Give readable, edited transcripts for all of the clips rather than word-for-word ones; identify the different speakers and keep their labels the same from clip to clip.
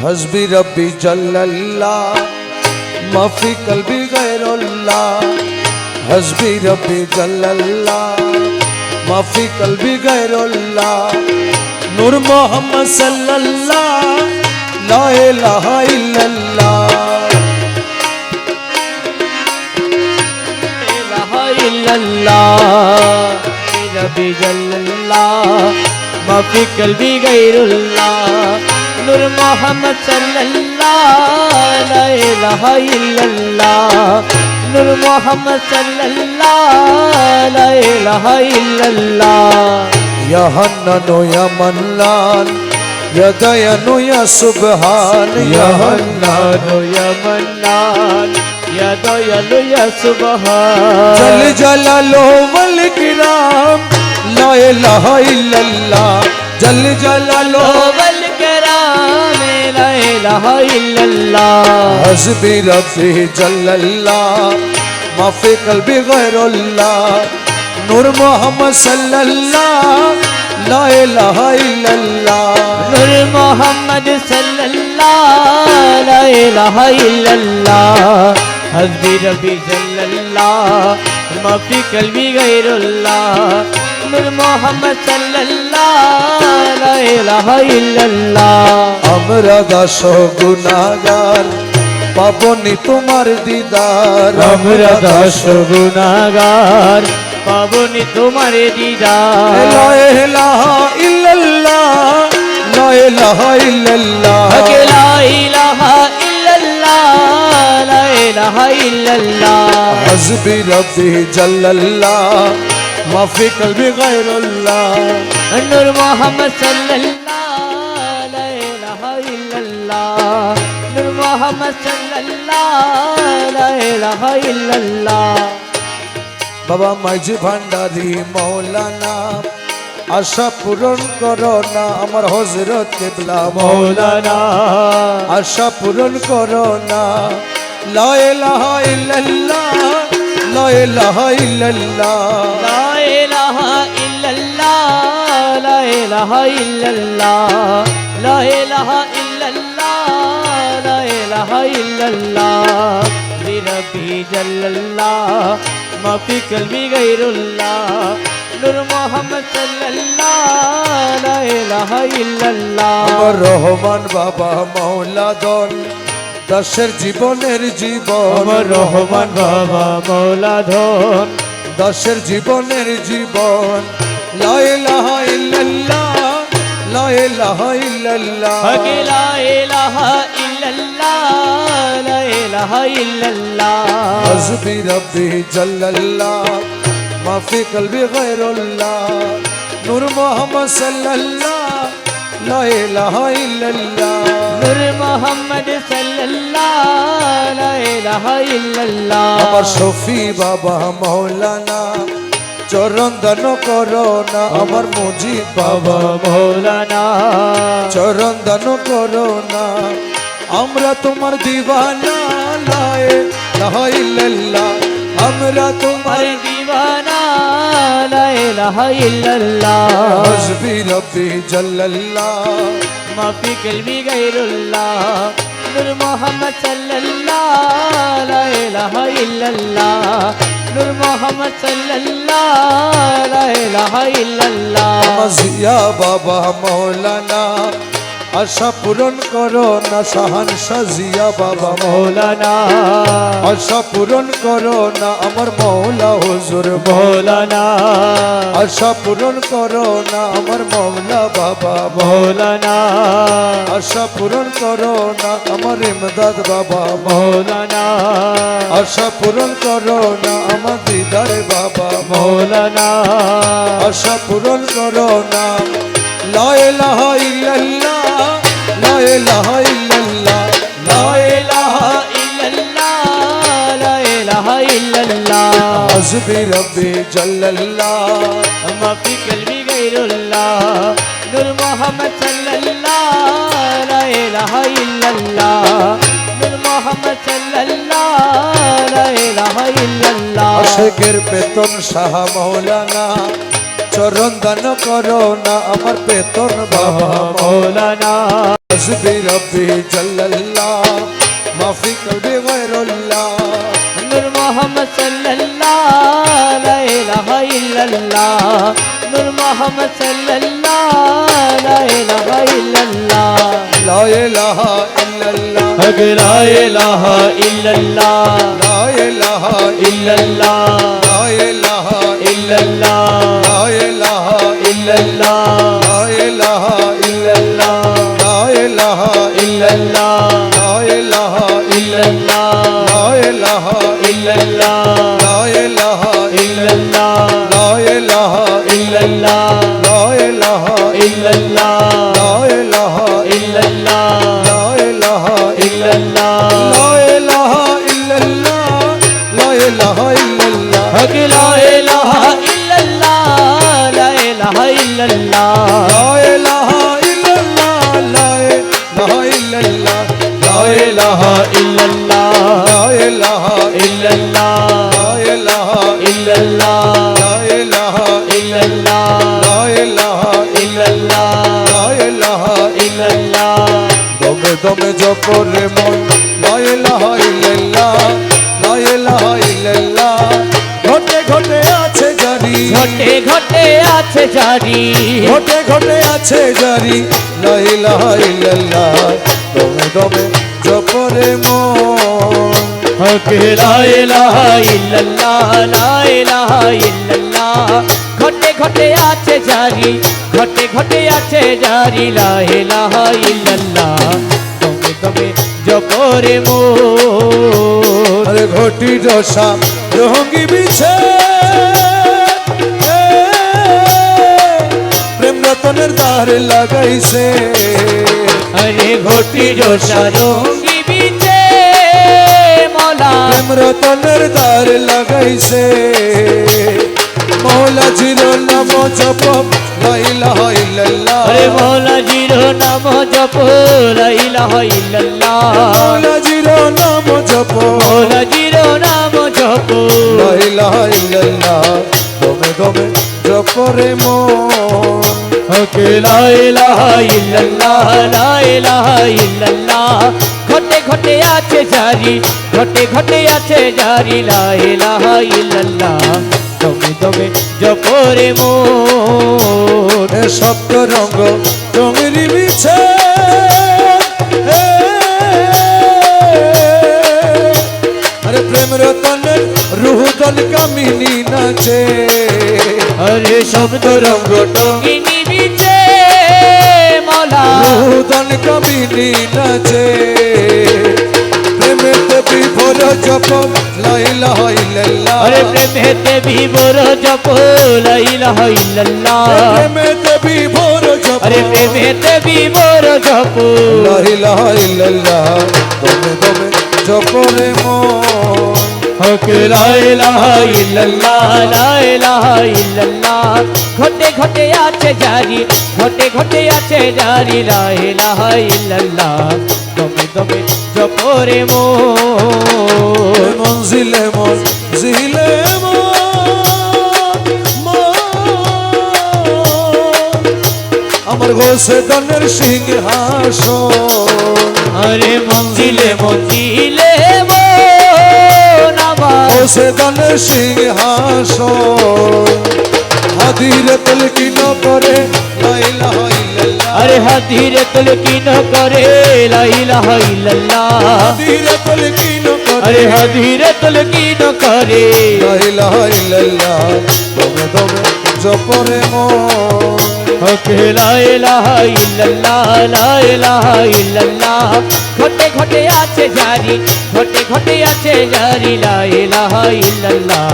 Speaker 1: हस्बी रब्बी जल्लल्लाह माफी कल्बी गैरुल्लाह हस्बी रब्बी जल्लल्लाह माफी कल्बी गैरुल्लाह नूर मोहम्मद सल्लल्लाह ला इलाहा इल्लल्लाह
Speaker 2: रब्बी जल्लल्लाह माफी कल्बी गैरुल्लाह नूर मोहम्मद सल्लल्लाह ला इलाहा इल्लल्लाह नूर मोहम्मद सल्लल्लाह ला इलाहा इल्लल्लाह
Speaker 1: या हन्नानो या मन्नान या दयानु या सुबहान
Speaker 2: या हन्नानो या मन्नान या दयालु या सुबहान
Speaker 1: जल जलालो वल किराम ला इलाहा इल्लल्लाह जल जलालो
Speaker 2: वल किराम ला इलाहा इल्लल्लाह
Speaker 1: हस्बी रब्बी जल्लल्लाह माफी कल्बी गैरुल्लाह नूर मोहम्मद सल्लल्लाह ला इलाहा इल्लल्लाह
Speaker 2: नूर मोहम्मद सल्लल्लाह ला इलाहा इल्लल्लाह हस्बी रब्बी जल्लल्लाह माफी कल्बी गैरुल्लाह नूर मोहम्मद सल्लल्लाह ला इलाहा इल्लल्लाह
Speaker 1: আমরা দাস গুনাহগার পাবনি তোমার দিদার
Speaker 2: আমরা দাস গুনাহগার পাবনি তোমার দিদার
Speaker 1: লা ইলাহা ইল্লাল্লাহ লা ইলাহা ইল্লাল্লাহ
Speaker 2: লা ইলাহা ইল্লাল্লাহ লা ইলাহা ইল্লাল্লাহ
Speaker 1: হস্বি রব্বি জাল্লাল্লাহ মাফি কলবি গায়রুল্লাহ
Speaker 2: নূর মোহাম্মদ সাল্লাল্লাহ লা ইলাহা ইল্লাল্লাহ নূর মোহাম্মদ সাল্লাল্লাহ লা ইলাহা ইল্লাল্লাহ
Speaker 1: বাবা মাঝি ভান্ডারি মৌলানা আশা পূরণ করো না আমার হযরত কিবলা
Speaker 2: মৌলানা
Speaker 1: আশা পূরণ করো না লা ইলাহা ইল্লাল্লাহ লা ইলাহা ইল্লাল্লাহ
Speaker 2: লা ইলাহা ইল্লাল্লাহ লা ইলাহা ইল্লাল্লাহ লা ইলাহা ইল্লাল্লাহ লা ইলাহা ইল্লাল্লাহ রব্বি জাল্লাল্লাহ মাফি কলবি গায়রুল্লাহ নূর মোহাম্মদ সাল্লাল্লাহ লা ইলাহা ইল্লাল্লাহ
Speaker 1: আমার রহমান বাবা মাওলা দন দাসের জীবনের জীবন
Speaker 2: আমার রহমান বাবা মাওলা ধন
Speaker 1: দাসের জীবনের জীবন লা ইলাহা ইল্লাল্লাহ লা ইলাহা ইল্লাল্লাহ
Speaker 2: লা ইলাহা ইল্লাল্লাহ লা ইলাহা ইল্লাল্লাহ
Speaker 1: হস্বি রব্বি জাল্লাল্লাহ মাফি কলবি গায়রুল্লাহ নূর মোহাম্মদ সাল্লাল্লাহ লা ইলাহা ইল্লাল্লাহ
Speaker 2: নূর মোহাম্মদ সাল্লাল্লাহ লা ইলাহা ইল্লাল্লাহ
Speaker 1: আমার শফি বাবা মাওলানা চরণ দান করো না আমার মুজিব বাবা
Speaker 2: মৌলানা
Speaker 1: চরণ দান করো না আমরা তোমার দিওয়ানা লা ইলাহা ইল্লাল্লাহ আমরা তোমার
Speaker 2: আর দিওয়ানা লা ইলাহা ইল্লাল্লাহ
Speaker 1: হস্বি রব্বি জাল্লাল্লাহ
Speaker 2: মাফি কলবি গায়রুল্লাহ নূর মোহাম্মদ সাল্লাল্লাহ লা ইলাহা ইল্লাল্লাহ নূর মোহাম্মদ সাল্লাল্লাহ লা ইলাহা ইল্লাল্লাহ
Speaker 1: মাজিয়া বাবা মাওলানা আশা পূরণ করো না শাহান সাজিয়া বাবা
Speaker 2: মৌলানা
Speaker 1: আশা পূরণ করো না আমার মৌলা হুজুর
Speaker 2: মৌলানা
Speaker 1: আশা পূরণ করো না আমার মৌলা বাবা
Speaker 2: মৌলানা
Speaker 1: আশা পূরণ করো না আমার ইমদাদ বাবা
Speaker 2: মৌলানা
Speaker 1: আশা পূরণ করো না আমার দিদার বাবা
Speaker 2: মৌলানা
Speaker 1: আশা পূরণ করো না লা ইলাহা ইল্লাল্লাহ লা ইলাহা ইল্লাল্লাহ
Speaker 2: লা ইলাহা ইল্লাল্লাহ লা ইলাহা ইল্লাল্লাহ
Speaker 1: হস্বি রব্বি জাল্লাল্লাহ
Speaker 2: মাফি কলবি গায়রুল্লাহ নূর মোহাম্মদ সাল্লাল্লাহ লা ইলাহা ইল্লাল্লাহ নূর মোহাম্মদ সাল্লাল্লাহ লা ইলাহা ইল্লাল্লাহ
Speaker 1: আশিকের বেতন শাহ মাওলানা চরণ দান করো না আমার বেতন বাবা
Speaker 2: মৌলানা
Speaker 1: হাসবি রব্বি জাল্লাল্লাহ মাফি কলবি গায়রুল্লাহ
Speaker 2: নূর মোহাম্মদ সাল্লাল্লাহ লা ইলাহা ইল্লাল্লাহ নূর মোহাম্মদ সাল্লাল্লাহ লা ইলাহা ইল্লাল্লাহ
Speaker 1: লা ইলাহা ইল্লাল্লাহ
Speaker 2: হক লা ইলাহা ইল্লাল্লাহ
Speaker 1: লা ইলাহা
Speaker 2: ইল্লাল্লাহ
Speaker 1: লা ইলাহা
Speaker 2: ইল্লাল্লাহ
Speaker 1: লা ইলাহা
Speaker 2: ইল্লাল্লাহ
Speaker 1: লা ইলাহা
Speaker 2: ইল্লাল্লাহ
Speaker 1: লা ইলাহা
Speaker 2: ইল্লাল্লাহ
Speaker 1: লা ইলাহা
Speaker 2: ইল্লাল্লাহ
Speaker 1: লা ইলাহা
Speaker 2: ইল্লাল্লাহ
Speaker 1: লা ইলাহা
Speaker 2: ইল্লাল্লাহ
Speaker 1: লা ইলাহা
Speaker 2: ইল্লাল্লাহ
Speaker 1: লা ইলাহা
Speaker 2: ইল্লাল্লাহ
Speaker 1: লা ইলাহা
Speaker 2: ইল্লাল্লাহ
Speaker 1: লা ইলাহা
Speaker 2: ইল্লাল্লাহ
Speaker 1: লা ইলাহা ইল্লাল্লাহ লা ইলাহা ইল্লাল্লাহ
Speaker 2: হক লা ইলাহা ইল্লাল্লাহ লা ইলাহা ইল্লাল্লাহ
Speaker 1: লা ইলাহা ইল্লাল্লাহ লা ইলাহা ইল্লাল্লাহ লা
Speaker 2: ইলাহা ইল্লাল্লাহ
Speaker 1: লা ইলাহা
Speaker 2: ইল্লাল্লাহ
Speaker 1: লা ইলাহা
Speaker 2: ইল্লাল্লাহ
Speaker 1: লা ইলাহা
Speaker 2: ইল্লাল্লাহ
Speaker 1: লা ইলাহা
Speaker 2: ইল্লাল্লাহ
Speaker 1: লা ইলাহা
Speaker 2: ইল্লাল্লাহ
Speaker 1: দমে দমে জপরে মন লা ইলাহা ইল্লাল্লাহ লা ইলাহা ইল্লাল্লাহ ঘটে ঘটে আছে জারি
Speaker 2: ঘটে ঘটে আছে জারি
Speaker 1: ঘটে ঘটে আছে জারি লা ইলাহা ইল্লাল্লাহ দমে দমে জপরে মন
Speaker 2: হক লা ইলাহা ইল্লাল্লাহ লা ইলাহা ইল্লাল্লাহ ঘটে ঘটে আছে জারি ঘটে ঘটে আছে জারি লা ইলাহা ইল্লাল্লাহ তুমি তুমি জপরে মোর
Speaker 1: আরে ঘটি রসা রঙ্গি বিছে প্রেম রতনের দ্বার লাগাইছে
Speaker 2: আরে ঘটি জোসা রঙ্গি বিচে মৌলা
Speaker 1: প্রেম রতনের দ্বার লাগাইছে মৌলা জিরো নাম জপ লা ইলাহা ইল্লাল্লাহ
Speaker 2: আরে মৌলা জিরো নাম জপ লা ইলাহা ইল্লাল্লাহ
Speaker 1: মৌলা জিরো নাম জপ
Speaker 2: মৌলা জিরো নাম জপ
Speaker 1: লা ইলাহা ইল্লাল্লাহ দমে দমে জপরে মন
Speaker 2: হক লা ইলাহা ইল্লাল্লাহ লা ইলাহা ইল্লাল্লাহ ঘটে ঘটে আছে জারি ঘটে ঘটে আছে জারি লা ইলাহা ইল্লাল্লাহ তুমি তুমি জপরে মোর
Speaker 1: এ সপ্ত রঙ্গ রঙেরি বিছে আরে প্রেম রতনের রুহ দল কামিনী নাচে
Speaker 2: আরে শব্দ রঙ্গ টঙ্গিনী বিচে মৌলা
Speaker 1: রুহ দল কামিনী নাচে প্রেমেতে বিভোর জপ লা ইলাহা ইল্লাল্লাহ
Speaker 2: আরে প্রেমেতে বিভোর জপ লা ইলাহা ইল্লাল্লাহ
Speaker 1: প্রেমেতে বিভোর জপ
Speaker 2: আরে প্রেমেতে বিভোর জপ
Speaker 1: লা ইলাহা ইল্লাল্লাহ দমে দমে জপরে মন
Speaker 2: হক লা ইলাহা ইল্লাল্লাহ লা ইলাহা ইল্লাল্লাহ ঘটে ঘটে আছে জারি ঘটে ঘটে আছে জারি লা ইলাহা ইল্লাল্লাহ তুমি তুমি জপরে মোর
Speaker 1: মঞ্জিলে মঞ্জিলে আমার গোসে দনের সিংহাসন
Speaker 2: আরে মঞ্জিলে মঞ্জিলে মন আমার
Speaker 1: গোসে দনের সিংহাসন হাদিরে তলকিন করে লা ইলাহা ইল্লাল্লাহ
Speaker 2: আরে হাদিরে তলকিন করে লা ইলাহা ইল্লাল্লাহ
Speaker 1: হাদিরে তলকিন করে
Speaker 2: আরে হাদিরে তলকিন করে
Speaker 1: লা ইলাহা ইল্লাল্লাহ দমে দমে জপরে মন
Speaker 2: হক লা ইলাহা ইল্লাল্লাহ লা ইলাহা ইল্লাল্লাহ ঘটে ঘটে আছে জারি ঘটে ঘটে আছে জারি লা ইলাহা ইল্লাল্লাহ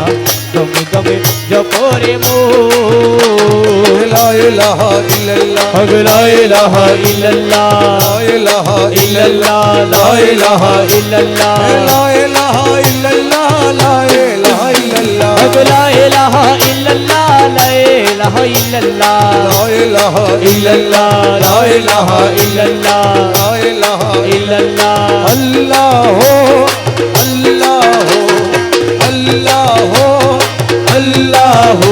Speaker 2: তুমি তুমি জপরে মোর
Speaker 1: লা ইলাহা ইল্লাল্লাহ
Speaker 2: হক লা ইলাহা ইল্লাল্লাহ
Speaker 1: লা ইলাহা
Speaker 2: ইল্লাল্লাহ লা ইলাহা ইল্লাল্লাহ
Speaker 1: লা ইলাহা ইল্লাল্লাহ লা ইলাহা ইল্লাল্লাহ
Speaker 2: হক লা ইলাহা ইল্লাল্লাহ লা ইলাহা ইল্লাল্লাহ
Speaker 1: লা ইলাহা
Speaker 2: ইল্লাল্লাহ লা ইলাহা ইল্লাল্লাহ
Speaker 1: লা ইলাহা
Speaker 2: ইল্লাল্লাহ
Speaker 1: আল্লাহ আল্লাহ আল্লাহ
Speaker 2: আল্লাহু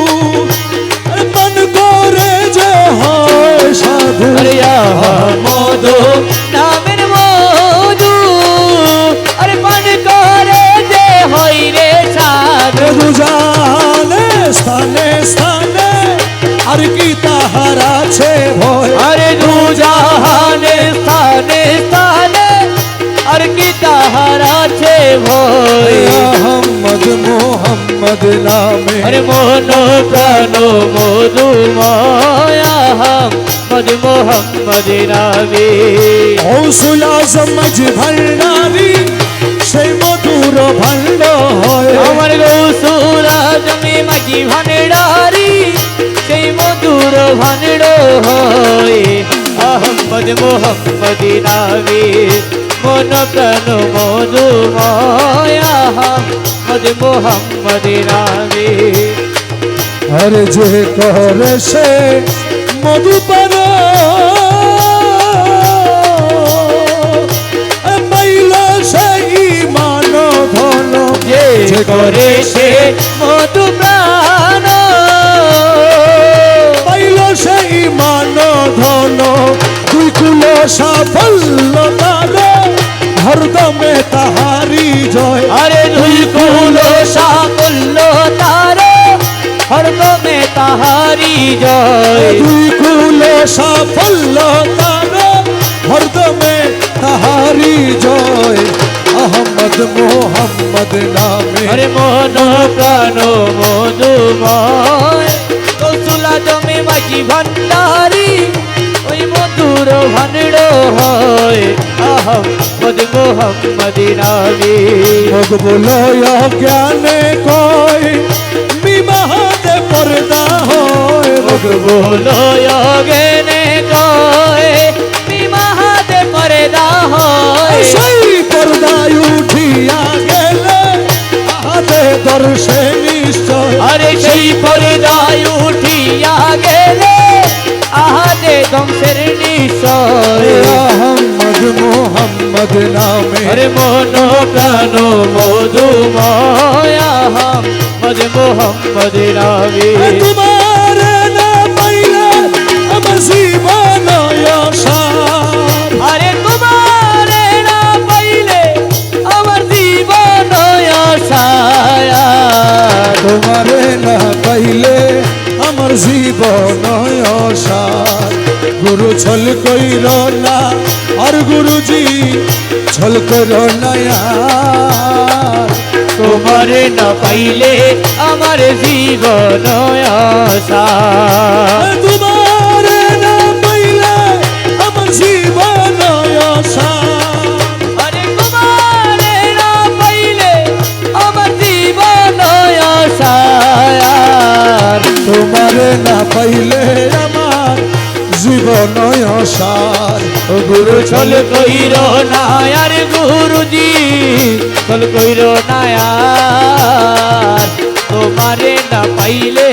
Speaker 2: আরে মধু নামের মধু আরে পান করে যে হই রে সাধু
Speaker 1: মধু জানে স্থানে স্থানে আর কি তাহার আছে ভয়
Speaker 2: আরে দু জাহানে স্থানে স্থানে আর কি তাহার আছে ভয়
Speaker 1: মোহাম্মদ মোহাম্মদ নামে
Speaker 2: আরে মন প্রাণ মধুময় মদ মোহাম্মদ নামে
Speaker 1: গৌসুল আজম ভান্ডারি সেই মধুর ভাণ্ড হয়
Speaker 2: আমার গৌসুল আজমে মাঝি ভান্ডারি সেই মধুর ভান্ড হয় আহম্মদ মোহাম্মদ নামে মন প্রাণ মধুময় মদ মোহাম্মদ নামে
Speaker 1: আরে যে করে সে মধু পার পাইল সেই মান ধন
Speaker 2: যে করে সে মধু প্রাণ
Speaker 1: পাইল সেই মান ধন দুই কুল সাফল্য তার হরদমে তাহারি জয়
Speaker 2: আরে দুই কুল সাফল্য তার হরদমে তাহারি জয়
Speaker 1: দুই কুল সাফল্য তার হরদমে তাহারি জয় আহমদ মোহাম্মদ নামে
Speaker 2: আরে মন প্রাণ মধুময় কৌশলা জমে মাঝি ভান্ডারি ওই মধুর ভান্ড হয় আহম্মদ মোহাম্মদ নামে
Speaker 1: ভগ বলো জ্ঞানে কয় বিবাহতে পর্দা হয় ভগ
Speaker 2: বলো জ্ঞানে কয় বিমাহাতে পর্দা হয়
Speaker 1: সেই পর্দায় উঠিয়া গেলে হাতে দর্শে নিশ্চয়
Speaker 2: আরে সেই পর্দায় উঠিয়া গেলে আহাতে ধ্বংসের নিশ্চয়
Speaker 1: আহমদ মোহাম্মদ নামে
Speaker 2: আরে মন প্রাণ মধুময় মদ মোহাম্মদ নামে
Speaker 1: তোমার না পাইলে আমার জীবন আশার
Speaker 2: আরে তোমার না পাইলে আমার জীবন আশায়
Speaker 1: তোমারে না পাইলে আমার জীবন আশার গুরু ছল কইর না আর গুরুজি ছল কর না
Speaker 2: তোমারে না পাইলে আমার জীবন আশা
Speaker 1: তোমারে না পাইলে আমার জীবন আশার
Speaker 2: আরে তোমারে না পাইলে আমার জীবন আশা
Speaker 1: তোমারে না পাইলে আমার জীবন আশার
Speaker 2: গুরু ছল কইর না আর গুরুজি ছল কইর না আর তোমারে না পাইলে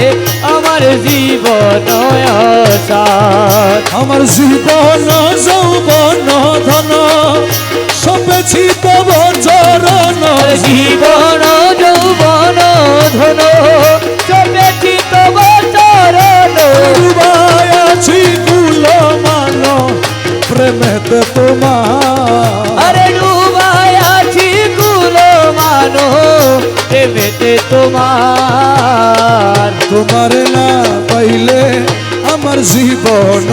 Speaker 2: আমার জীবন আশা
Speaker 1: আমার জীবন যৌবন ধন সপেছি তব চরণ
Speaker 2: জীবন যৌবন ধন চপেছি তব চরণ
Speaker 1: ডুবাই আছি কুল মান প্রেমেতে তোমার
Speaker 2: আরে ডুবাই আছি কুল মানো প্রেমেতে তোমার
Speaker 1: তোমারে না পাইলে আমার জীবন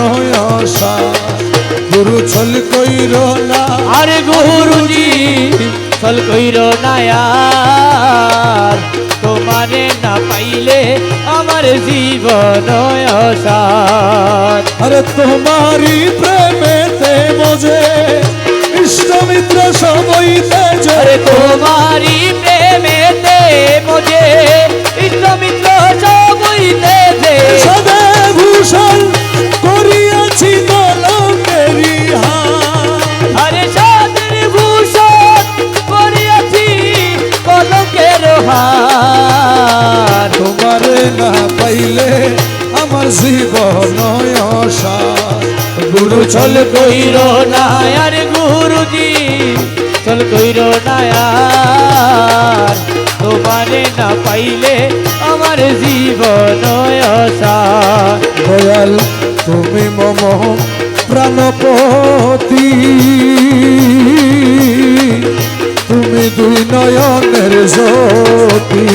Speaker 1: আশা গুরু ছল কইর না
Speaker 2: আরে গুরুজি ছল কইর না আর তোমারে না পাইলে আমার জীবন আশার
Speaker 1: আরে তোমারি প্রেমেতে মজে ইষ্ট মিত্র সবইতে যে
Speaker 2: আরে তোমারি প্রেমেতে বোঝে ইষ্টমিত্র সবইতে যে
Speaker 1: সদা ভূষণ করিয়াছি কলঙ্কেরি হাত
Speaker 2: আরে সাদের ভূষণ করিয়াছি কলকের হার
Speaker 1: তোমারে না পাইলে আমার জীবন আশা গুরু
Speaker 2: চল কইর না আর গুরুজি চল কইর না আর তোমারে না পাইলে আমার জীবন আশা
Speaker 1: দয়াল তুমি মম প্রাণপতি, তুমি দুই নয়নের জ্যোতি,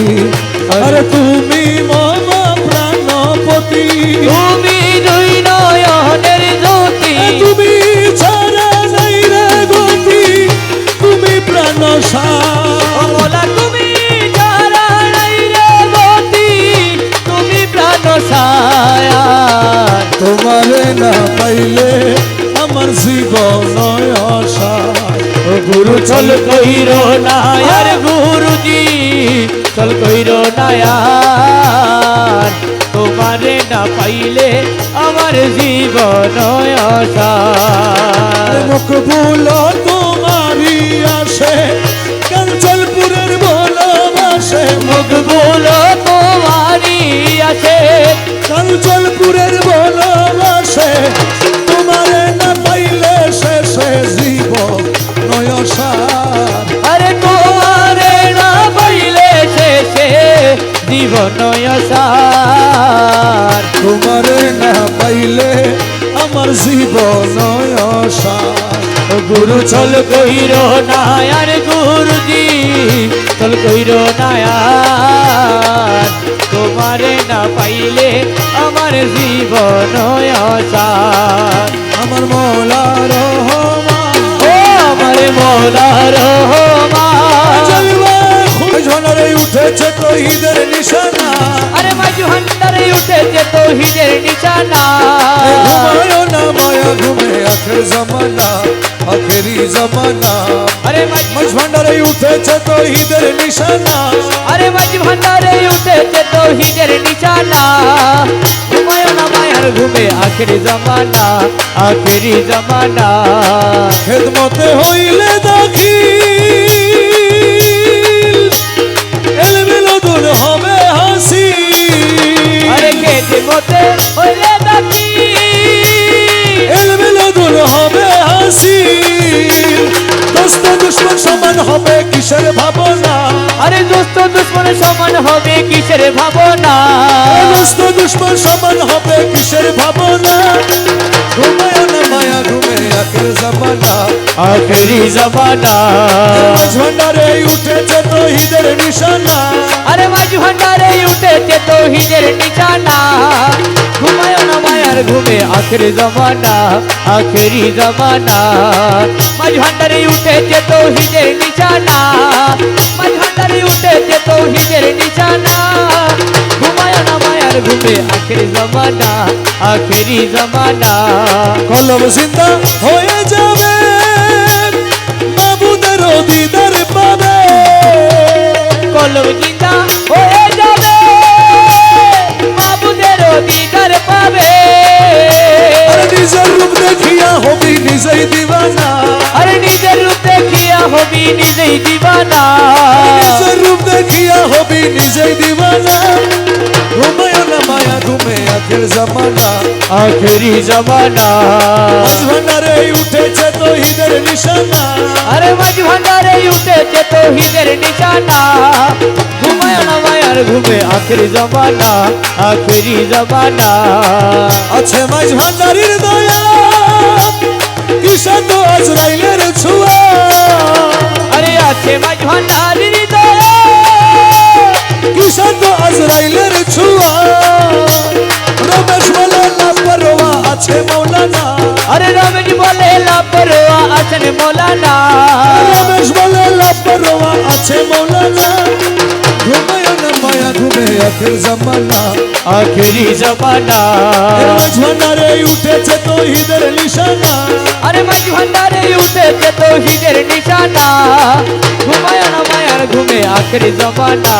Speaker 1: আরে তুমি মম প্রাণপতি,
Speaker 2: তুমি দুই নয়নের জ্যোতি,
Speaker 1: তুমি ছাড়া নাই রে গতি, তুমি প্রাণ
Speaker 2: ও মোলা তুমি যারা নাই রে গতি, তুমি প্রাণ ছায়া।
Speaker 1: তোমারে না পাইলে আমার জীবন আশা। ও গুরু
Speaker 2: চল কইর নায়ার গুরুজি, চল কইর নায়ার, তোমারে না পাইলে আমার জীবন অসার।
Speaker 1: মকবুল তোমারি আসে, কাঞ্চনপুরের ভালোবাসে,
Speaker 2: মকবুল তোমারি আছে,
Speaker 1: কাঞ্চনপুরের ভালোবাসে, তোমারে না পাইলে শেষে জীবন নয়সার।
Speaker 2: আরে তোমারে না পাইলে শেষে জীবন অসার।
Speaker 1: তোমারে না পাইলে আমার জীবন নয়সার।
Speaker 2: ও গুরু চল কইর নায়ার গুরুজি, চল কইর নায়ার, তোমারে না পাইলে আমার জীবন অসার।
Speaker 1: আমার মৌলা রহমান,
Speaker 2: ও আমার মৌলা রহমান,
Speaker 1: ঝনারে উঠেছে তহিদের নিশানা,
Speaker 2: আরে মাঝু ভান্ডারে উঠেছে তৌহিদের নিশানা।
Speaker 1: ঘুমায় না মায়া ঘুমে আখের জমানা, আখেরি জমানা,
Speaker 2: আরে
Speaker 1: মাঝ ভান্ডারে উঠেছে তহিদের নিশানা,
Speaker 2: আরে মাঝু ভান্ডারে উঠেছে তৌহিদের নিশানা। ঘুমায় না মায়ার ঘুমে আখেরি জমানা, আখেরি জমানা।
Speaker 1: খেদমতে হইলে দাখিল, এলবিলদুল হবে হাসি,
Speaker 2: আরে খেতে মতে হইলে দাকি,
Speaker 1: এলবিলদুল হবে হাসি, দোস্ত দুশ্মন সমান হবে কিসের ভাবনা,
Speaker 2: আরে দোস্ত দুশ্মন সমান হবে কিসের ভাবনা,
Speaker 1: দোস্ত দুশ্মন সমান হবে কিসের ভাবনা। ঘুমায় না মায়া ঘুমে আখের জমানা,
Speaker 2: আখেরি জমানা।
Speaker 1: ঝন্ডারে উঠেছে তহিদের নিশানা,
Speaker 2: আরে মাঝ ভান্ডারে উঠেছে তৌহিদের নিশানা। ঘুমায় না মায়ার ঘুমে আখেরি জমানা, আখেরি জমানা। মাঝ ভান্ডারে উঠেছে তৌহিদের নিশানা, মাঝ ভান্ডারে উঠেছে তৌহিদের নিশানা। ঘুমায় না মায়ার ঘুমে আখেরি জমানা, আখেরি জমানা।
Speaker 1: কলম জিন্দা হয়ে যাবে, মাবুদের দিদার পাবে,
Speaker 2: কলম জিন্দা হয়ে যাবে, মাবুদের দিদার পাবে।
Speaker 1: আর নিজের রূপ দেখিয়া হবি নিজেই দিবানা,
Speaker 2: আরে নিজের রূপ দেখিয়া হবি নিজেই দিবানা,
Speaker 1: নিজের রূপ দেখিয়া হবি নিজেই দিবানা। ঘুমায় না মায়া ঘুমে আখের জমানা,
Speaker 2: আখেরি জমানা।
Speaker 1: মাঝ ভান্ডারে উঠেছে তহিদের নিশানা,
Speaker 2: আরে মাঝ ভান্ডারে উঠেছে তৌহিদের নিশানা। ঘুমায় না মায়ার ঘুমে আখেরি জমানা, আখেরি জমানা।
Speaker 1: আছে মাঝ ভান্ডারির দয়া, কিষান তো আজরাইলের ছুয়া,
Speaker 2: আরে আছে মাঝ ভান্ডারির দয়া,
Speaker 1: কিষান তো আজরাইলের ছুয়া। রমেশ বলে লাপরোয়া আছে মৌলানা,
Speaker 2: আরে রমেশ বলে লাপরোয়া আছেন মৌলানা,
Speaker 1: রমেশ বলে লাপরোয়া আছে মৌলানা। ঘুমায় না মায়া ঘুমে আখের জমানা,
Speaker 2: আখেরি জমানা।
Speaker 1: মাঝ ভান্ডারে উঠেছে তহিদের নিশানা,
Speaker 2: আরে মাঝ ভান্ডারে উঠেছে তৌহিদের নিশানা। ঘুমায় না মায়ার ঘুমে আখেরি জমানা,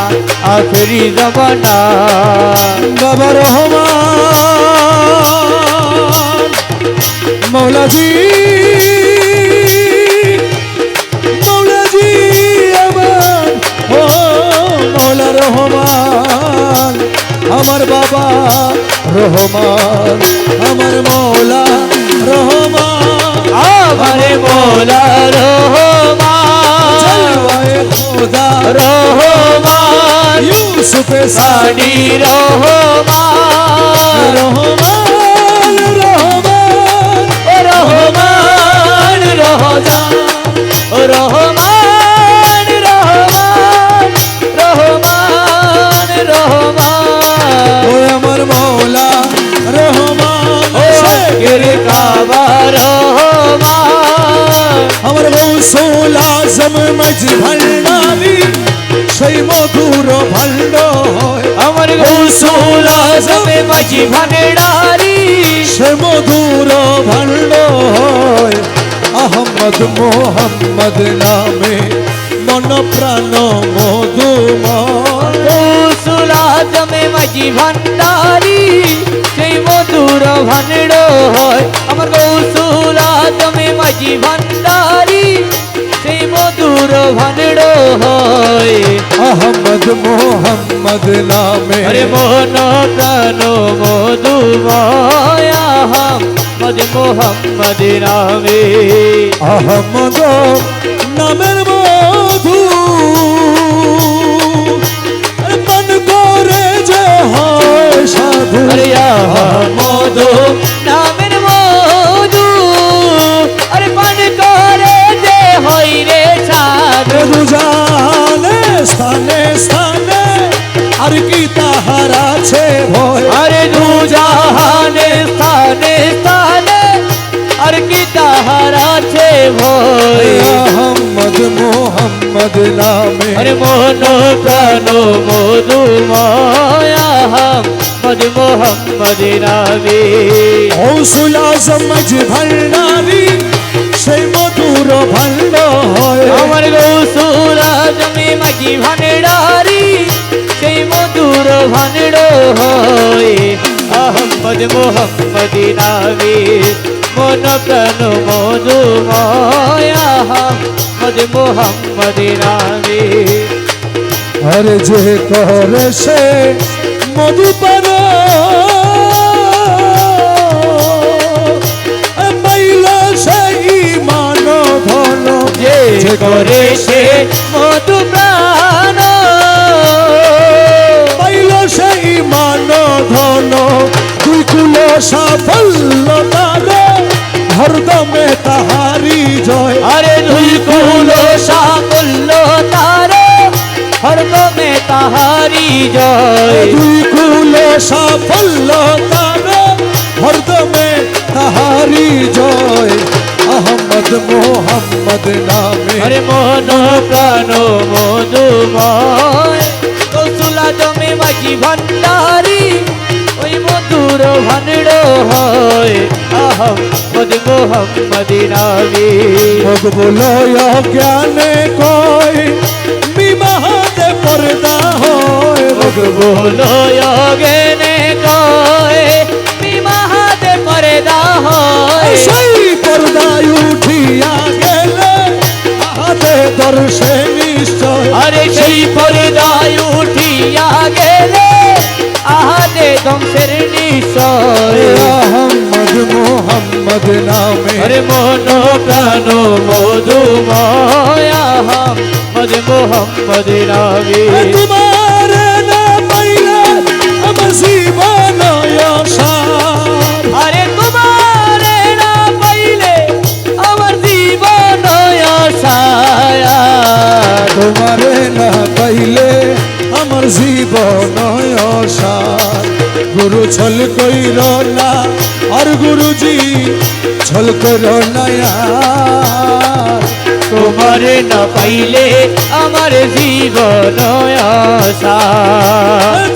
Speaker 2: আখেরি জমানা।
Speaker 1: বাবা রহমান মৌলাজি, মৌলাজি আমার, ও মৌলা রহমান, আমার বাবা রহমান, আমার মৌলা রহমান,
Speaker 2: আমারে মৌলা রহমান,
Speaker 1: জলওয়ায়ে খোদা
Speaker 2: রহমান,
Speaker 1: ইউসুফে
Speaker 2: সানি রহমান,
Speaker 1: রহমান, আজম মাঝি ভান্ডারি সেই মধুর ভাণ্ড হয়
Speaker 2: আমার গৌসুল আজম মাঝি ভান্ডারি
Speaker 1: সে মধুর ভাণ্ড হয় আহমদ মোহাম্মদ নামে মন প্রাণ মধুময়
Speaker 2: গৌসুল আজম মাঝি ভান্ডারি সেই মধুর ভান্ড হয় আমার গৌসুল আজম মাঝি ভান্ডারি সেই মধুর ভান্ড হয়
Speaker 1: আহমদ মোহাম্মদ নামে
Speaker 2: আরে মন প্রাণ মধুময় আহমদ মোহাম্মদ নামে
Speaker 1: আহমদ নামের মধু পান করে যে হয় সাধু
Speaker 2: আরে আহমদ নামের মধু আরে পান করে যে হই রে সাধু
Speaker 1: জানে স্থানে স্থানে আর কি তাহার আছে ভয়
Speaker 2: আরে দু জাহানে স্থানে স্থানে আর কি তাহার আছে ভয়
Speaker 1: আহমদ মোহাম্মদ নামে
Speaker 2: আরে মন প্রাণ মধুময় আহমদ মোহাম্মদ নামে
Speaker 1: গৌসুল আজম মাঝি ভান্ডারি সেই মধুর ভাণ্ড হয়
Speaker 2: আমার গৌসুল আজম মাঝি ভান্ডারি সেই মধুর ভান্ড হয় আহমদ মোহাম্মদ নামে মন প্রাণ মধুময় আহমদ মোহাম্মদ নামে
Speaker 1: আরে যে করে সে মধু পান পাইল সেই মান ধন
Speaker 2: যে করে সে মধু প্রাণ
Speaker 1: পাইল সেই মান ধন দুই কুল সাফল্য তার হরদমে তাহারি জয়
Speaker 2: আরে দুই কুল সাফল্য তার হরদমে তাহারি জয়
Speaker 1: দুই কুল সাফল্য তার হরদমে তাহারি জয় আহমদ মোহাম্মদ নামে
Speaker 2: আরে মন প্রাণ মধুময় গৌসুল আজম মাঝি ভান্ডারি ওই মধুর ভান্ড হয় আহমদ মোহাম্মদ নামে
Speaker 1: ভোগ বলয় জ্ঞানে কয় বিবাহতে পর্দা হয় ভোগ
Speaker 2: বলো গেনে কয় বিবাহতে পর্দা হয়
Speaker 1: সেই পর্দায় উঠিয়া গেলে হাতে দর্শে নিশ্চয়
Speaker 2: আরে সেই পর্দায় উঠিয়া গেলে আহাদে ধ্বংসের নিশ্চয়
Speaker 1: আহমদ মোহাম্মদ নামে
Speaker 2: আরে মন প্রাণ মধুময় আহমদ মোহাম্মদ নামে
Speaker 1: তোমার না পাইলে আমার জীবন আশার
Speaker 2: আরে তোমার না পাইলে আমার জীবন আশায়
Speaker 1: তোমার না পাইলে আমার জীবন আশার গুরু ছল কইর না আর গুরুজি ছল কর না
Speaker 2: তোমারে না পাইলে আমার জীবন আশা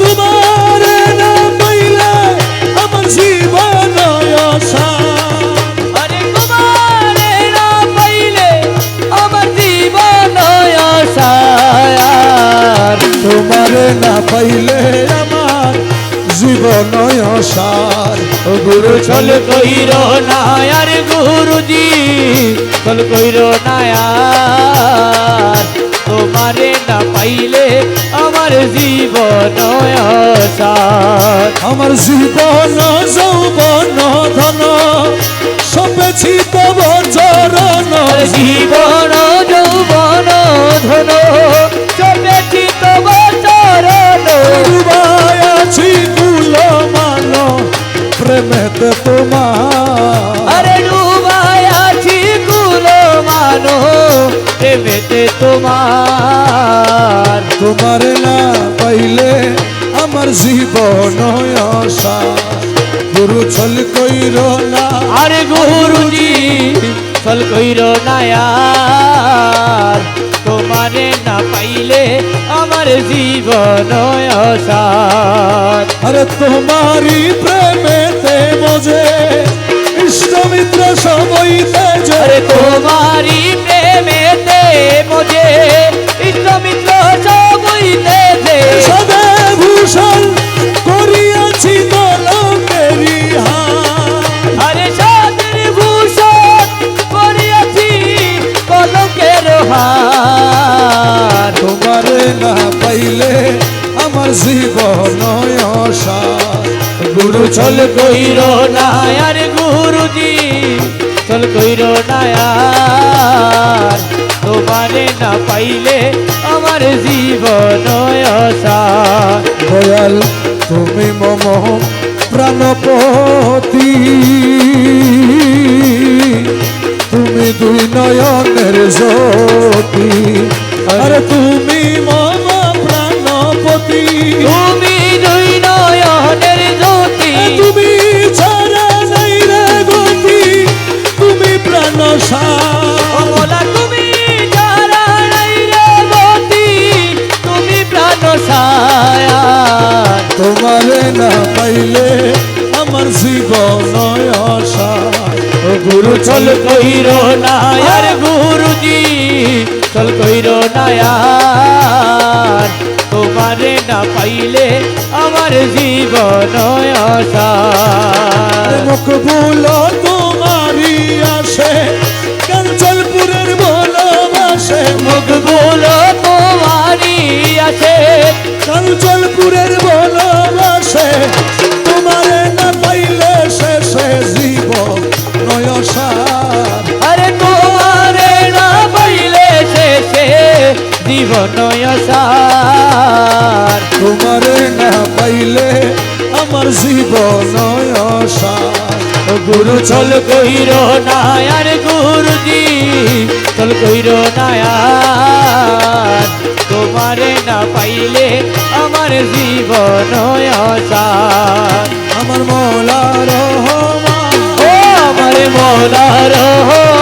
Speaker 1: তোমার না পাইলে আমার জীবন আশা
Speaker 2: আরে তোমারে না পাইলে আমার জীবন আশা
Speaker 1: তোমার না পাইলে আমার জীবন আশার গুরু
Speaker 2: ছল কইর না আর গুরুজি ছল কইর না আর তোমারে না পাইলে আমার জীবন আশা
Speaker 1: আমার জীবন যৌবন ধন সপেছি তব চরণ
Speaker 2: জীবন যৌবন ধন চলেছি তব চরণ
Speaker 1: ডুবাই আছি কুল মান প্রেমেতে তোমার
Speaker 2: আরে ডুবাই আছি কুল মানো প্রেমেতে তোমার
Speaker 1: তোমার না পাইলে আমার জীবন আশা গুরু ছল কইর না
Speaker 2: আরে গুরুজি চল কইর না আর তোমারে না পাইলে আমার জীবন অসার।
Speaker 1: আরে তোমারই প্রেমেতে মজে ইষ্ট মিত্র সবই তেজে।
Speaker 2: আরে তোমারই প্রেমেতে মজে ইষ্ট মিত্র সবইতে যে
Speaker 1: সদে ভূষণ করিয়াছি কলঙ্কেরি হাত।
Speaker 2: আরে সাদের ভূষণ করিয়াছি কলকের হার।
Speaker 1: তোমারে না পাইলে আমার জীবন অসার। গুরু
Speaker 2: চল কইর নায়ার গুরুজি চল কইর নায়ার। তোমারে না পাইলে আমার জীবন অসার।
Speaker 1: দয়াল তুমি মম প্রাণপতি, তুমি দুই নয়নের জ্যোতি। আরে তুমি মম প্রাণপতি,
Speaker 2: তুমি দুই নয়নের জ্যোতি।
Speaker 1: তুমি ছাড়া নাই রে গতি, তুমি প্রাণ
Speaker 2: অমলা তুমি যারা নাই রে গতি, তুমি প্রাণ ছায়া।
Speaker 1: তোমারে না পাইলে আমার জীবন অসার। ও গুরু
Speaker 2: চল কইর নায়ার গুরুজি চল কইর নায়ার। তোমারে না পাইলে আমার জীবন অসার।
Speaker 1: মকবুল তোমারি আসে কাঞ্চনপুরের ভালোবাসে।
Speaker 2: মকবুল তোমারি আছে
Speaker 1: কাঞ্চনপুরের ভালোবাসে, তোমারে না পাইলে শেষে জীবন নয়সার।
Speaker 2: আরে তোমারে না পাইলে শেষে জীবন অসার।
Speaker 1: তোমারে না পাইলে আমার জীবন অসার। ও গুরু
Speaker 2: চল কইর নায়ার গুরুজি চল কইর নায়ার। তোমারে না পাইলে আমার জীবন অসার।
Speaker 1: আমার মৌলা রহমান,
Speaker 2: ও আমার মৌলা রহমান।